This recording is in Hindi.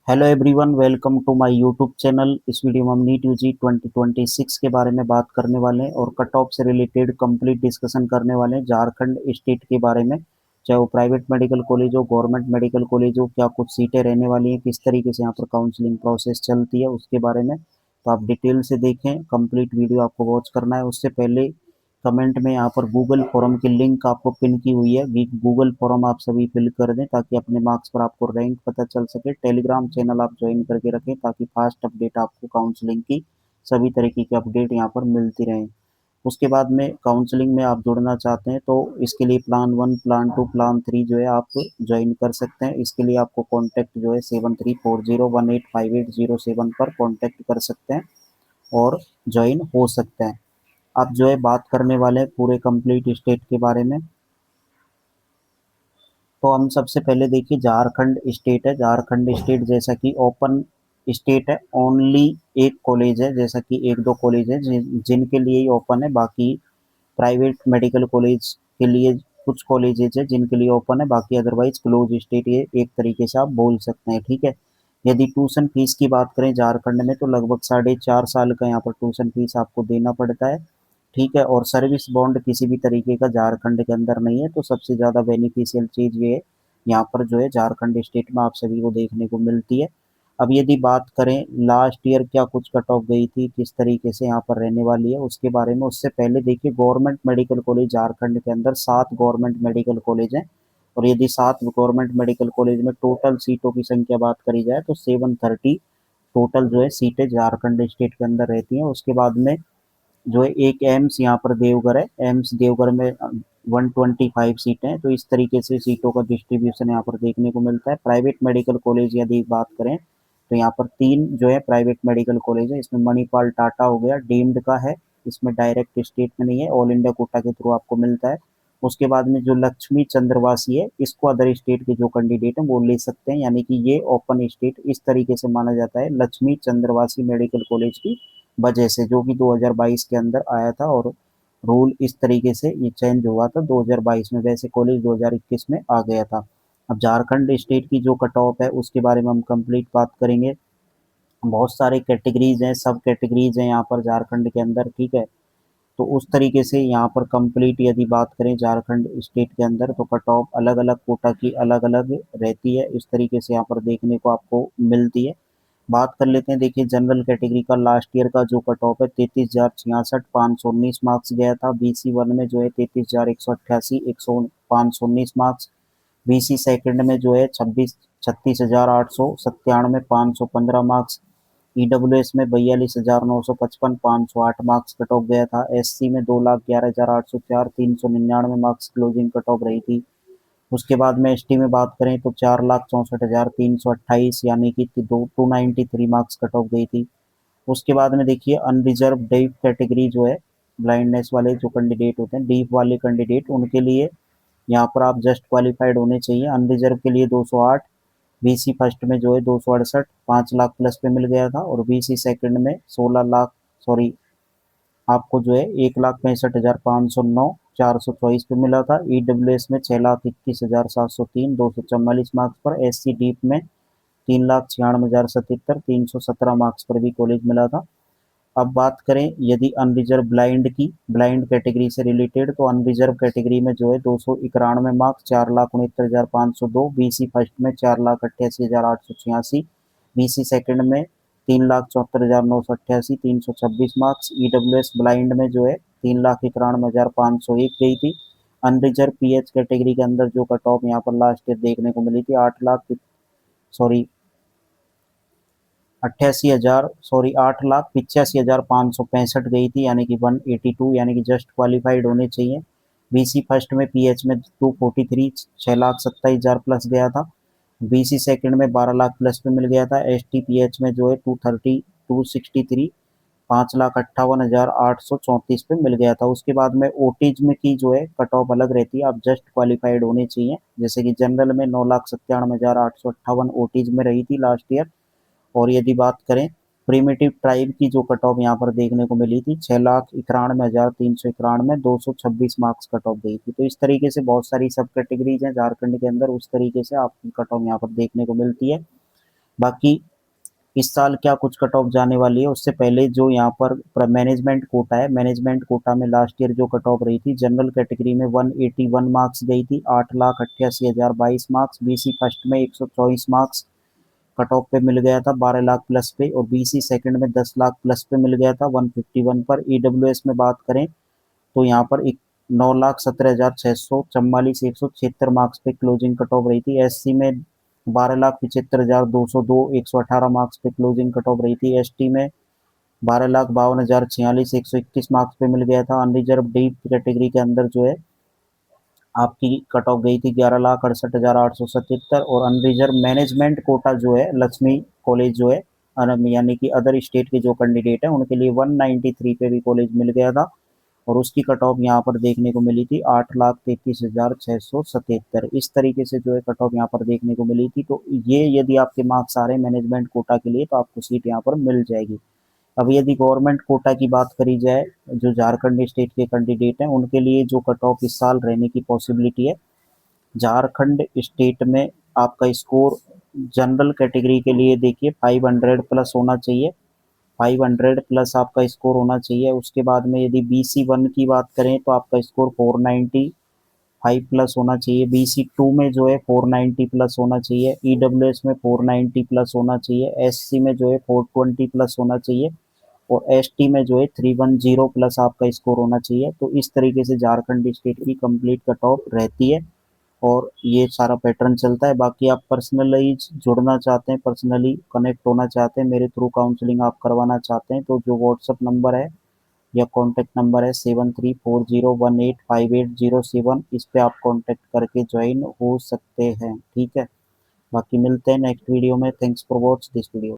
Hello everyone, welcome to my YouTube channel. इस वीडियो में हम नीट यूजी 2026 के बारे में बात करने वाले हैं और कट ऑफ से रिलेटेड कंप्लीट डिस्कशन करने वाले हैं झारखंड स्टेट के बारे में। चाहे वो प्राइवेट मेडिकल कॉलेज हो, गवर्नमेंट मेडिकल कॉलेज हो, क्या कुछ सीटें रहने वाली हैं, किस तरीके से यहाँ पर काउंसलिंग प्रोसेस चलती है, उसके बारे में तो आप डिटेल से देखें। कंप्लीट वीडियो आपको वॉच करना है। उससे पहले कमेंट में यहाँ पर गूगल फॉर्म की लिंक आपको पिन की हुई है, गूगल फॉर्म आप सभी फिल कर दें ताकि अपने मार्क्स पर आपको रैंक पता चल सके। टेलीग्राम चैनल आप ज्वाइन करके रखें ताकि फास्ट अपडेट आपको काउंसलिंग की सभी तरीके की अपडेट यहाँ पर मिलती रहे। उसके बाद में काउंसलिंग में आप जुड़ना चाहते हैं तो इसके लिए प्लान 1, प्लान 2, प्लान 3 जो है आप ज्वाइन कर सकते हैं। इसके लिए आपको कॉन्टैक्ट जो है 7340185807 पर कॉन्टैक्ट कर सकते हैं और ज्वाइन हो सकते हैं। आप जो है बात करने वाले हैं पूरे कंप्लीट स्टेट के बारे में। तो हम सबसे पहले देखिए झारखंड स्टेट है। झारखंड स्टेट जैसा कि ओपन स्टेट है, ओनली एक कॉलेज है, जैसा कि एक दो कॉलेज है जिनके लिए ही ओपन है। बाकी प्राइवेट मेडिकल कॉलेज के लिए कुछ कॉलेजेज है जिनके लिए ओपन है, बाकी अदरवाइज क्लोज स्टेट ये एक तरीके से आप बोल सकते हैं। ठीक है। यदि ट्यूशन फीस की बात करें झारखंड में तो लगभग 4.5 साल का यहाँ पर ट्यूशन फीस आपको देना पड़ता है। ठीक है। और सर्विस बॉन्ड किसी भी तरीके का झारखंड के अंदर नहीं है, तो सबसे ज्यादा बेनिफिशियल चीज ये है यहाँ पर जो है झारखंड स्टेट में आप सभी को देखने को मिलती है। अब यदि बात करें लास्ट ईयर क्या कुछ कट ऑफ गई थी, किस तरीके से यहाँ पर रहने वाली है उसके बारे में, उससे पहले देखिए गवर्नमेंट मेडिकल कॉलेज झारखंड के अंदर 7 गवर्नमेंट मेडिकल कॉलेज हैं। और यदि 7 गवर्नमेंट मेडिकल कॉलेज में टोटल सीटों की संख्या बात करी जाए तो 730 टोटल जो है सीटें झारखंड स्टेट के अंदर रहती हैं। उसके बाद में जो है एक एम्स यहाँ पर देवघर है, एम्स देवघर में 125 सीटें हैं। तो इस तरीके से सीटों का डिस्ट्रीब्यूशन यहाँ पर देखने को मिलता है। प्राइवेट मेडिकल कॉलेज यदि बात करें तो यहाँ पर 3 जो है प्राइवेट मेडिकल कॉलेज है। इसमें मणिपाल टाटा हो गया, डीम्ड का है, इसमें डायरेक्ट स्टेट में नहीं है, ऑल इंडिया कोटा के थ्रू आपको मिलता है। उसके बाद में जो लक्ष्मी चंद्रवासी है, इसको अदर स्टेट के जो कैंडिडेट हैं वो ले सकते हैं, यानी कि ये ओपन स्टेट इस तरीके से माना जाता है लक्ष्मी चंद्रवासी मेडिकल कॉलेज की वजह से, जो कि 2022 के अंदर आया था। और रूल इस तरीके से ये चेंज हुआ था 2022 में, वैसे कॉलेज 2021 में आ गया था। अब झारखंड स्टेट की जो कट ऑफ है उसके बारे में हम कंप्लीट बात करेंगे। बहुत सारे कैटेगरीज हैं, सब कैटेगरीज हैं यहाँ पर झारखंड के अंदर। ठीक है। तो उस तरीके से यहाँ पर कंप्लीट यदि बात करें झारखंड स्टेट के अंदर तो कट ऑफ अलग अलग कोटा की अलग अलग रहती है, इस तरीके से यहाँ पर देखने को आपको मिलती है। बात कर लेते हैं। देखिए जनरल कैटेगरी का लास्ट ईयर का जो कट ऑफ है 33,066 मार्क्स गया था। बीसी वन में जो है 33,188 519 मार्क्स। बीसी सेकंड में जो है 36,897 515 मार्क्स। ईडब्ल्यूएस में 42,955 508 मार्क्स कट ऑफ गया था। एससी में 2,11,804 399 मार्क्स क्लोजिंग कट ऑफ रही थी। उसके बाद में एसटी में बात करें तो 4,64,328 यानी कि 293 मार्क्स कट ऑफ गई थी। उसके बाद में देखिए अनरिजर्व डीप कैटेगरी जो है, ब्लाइंडनेस वाले जो कैंडिडेट होते हैं, डीप वाले कैंडिडेट, उनके लिए यहाँ पर आप जस्ट क्वालिफाइड होने चाहिए। अनरिजर्व के लिए 208, बीसी फर्स्ट में जो है 268 5 लाख प्लस पे मिल गया था। और बीसी सेकंड में 16 लाख, सॉरी, आपको जो है 1,65,509 424 पे मिला था। ईडब्ल्यूएस में 6,21,703 244 मार्क्स पर। एससी डीप में 3,96,077 317 मार्क्स पर भी कॉलेज मिला था। अब बात करें यदि अनरिजर्व ब्लाइंड की, ब्लाइंड कैटेगरी से रिलेटेड, तो अनरिजर्व कैटेगरी में जो है 291 मार्क्स 4,69,502। बीसी फर्स्ट में 4,88,886। बीसी सेकंड में 3,74,988 326 मार्क्स। ईडब्ल्यूएस ब्लाइंड में जो है 3,91,501 गई थी। अनरिजर्व पीएच कैटेगरी के अंदर जो कट ऑफ यहाँ पर लास्ट ईयर देखने को मिली थी 8 लाख, सॉरी, 8,85,565 गई थी, यानी कि 182, यानी कि जस्ट क्वालिफाइड होने चाहिए। बीसी फर्स्ट में पीएच में 243 6,27,000 प्लस गया था। बीसी सेकंड में 12 लाख प्लस पे मिल गया था। एसटी पीएच में जो है 263 5,58,834 पे मिल गया था। उसके बाद में ओटीज में की जो है कट ऑफ अलग रहती है, आप जस्ट क्वालिफाइड होने चाहिए। जैसे कि जनरल में 9,97,858 ओटीज में रही थी लास्ट ईयर। और यदि बात करें प्रीमेटिव ट्राइब की जो कट ऑफ यहाँ पर देखने को मिली थी 6,91,391 226 मार्क्स कट ऑफ गई थी। तो इस तरीके से बहुत सारी सब कैटेगरीज हैं झारखंड के अंदर, उस तरीके से आपकी कट ऑफ यहाँ पर देखने को मिलती है। बाकी इस साल क्या कुछ कट ऑफ जाने वाली है उससे पहले जो यहाँ पर मैनेजमेंट कोटा है, मैनेजमेंट कोटा में लास्ट ईयर जो कट ऑफ रही थी जनरल कैटेगरी में 181 मार्क्स गई थी, 8,88,022 मार्क्स। बीसी फर्स्ट में 124 मार्क्स कट ऑफ पे मिल गया था 12 लाख प्लस पे, और बीसी सेकंड में 10 लाख प्लस पे मिल गया था 151 पर। ईडब्ल्यूएस में बात करें तो यहाँ पर 9,17,644 176 मार्क्स पे क्लोजिंग कट ऑफ रही थी। एससी में 12,75,202 118 मार्क्स पे क्लोजिंग कट ऑफ रही थी। एसटी में 12,52,046 121 मार्क्स पे मिल गया था। अनरिजर्व डी कैटेगरी के अंदर जो है आपकी कट ऑफ गई थी 11,68,877, और अनरिजर्व मैनेजमेंट कोटा जो है लक्ष्मी कॉलेज जो है यानी कि अदर स्टेट के जो कैंडिडेट है उनके लिए 193 पे भी कॉलेज मिल गया था, और उसकी कट ऑफ यहाँ पर देखने को मिली थी 8,33,677। इस तरीके से जो है कट ऑफ यहाँ पर देखने को मिली थी। तो ये यदि आपके मार्क्स आ रहे हैं मैनेजमेंट कोटा के लिए तो आपको सीट यहाँ पर मिल जाएगी। अब यदि गवर्नमेंट कोटा की बात करी जाए, जो झारखंड स्टेट के कैंडिडेट हैं उनके लिए जो कट ऑफ इस साल रहने की पॉसिबिलिटी है, झारखंड स्टेट में आपका स्कोर जनरल कैटेगरी के लिए देखिए 500 प्लस होना चाहिए, 500 प्लस आपका स्कोर होना चाहिए। उसके बाद में यदि BC1 की बात करें तो आपका स्कोर 495 प्लस होना चाहिए। BC2 में जो है 490 प्लस होना चाहिए। EWS में 490 प्लस होना चाहिए। SC में जो है 420 प्लस होना चाहिए, और ST में जो है 310 प्लस आपका स्कोर होना चाहिए। तो इस तरीके से झारखंड स्टेट की कंप्लीट कट ऑफ रहती है, और ये सारा पैटर्न चलता है। बाकी आप पर्सनली जुड़ना चाहते हैं, पर्सनली कनेक्ट होना चाहते हैं, मेरे थ्रू काउंसलिंग आप करवाना चाहते हैं, तो जो व्हाट्सअप नंबर है या कॉन्टैक्ट नंबर है 7340185807, इस पे आप कॉन्टैक्ट करके ज्वाइन हो सकते हैं। ठीक है, बाकी मिलते हैं नेक्स्ट वीडियो में। Thanks for watch this video.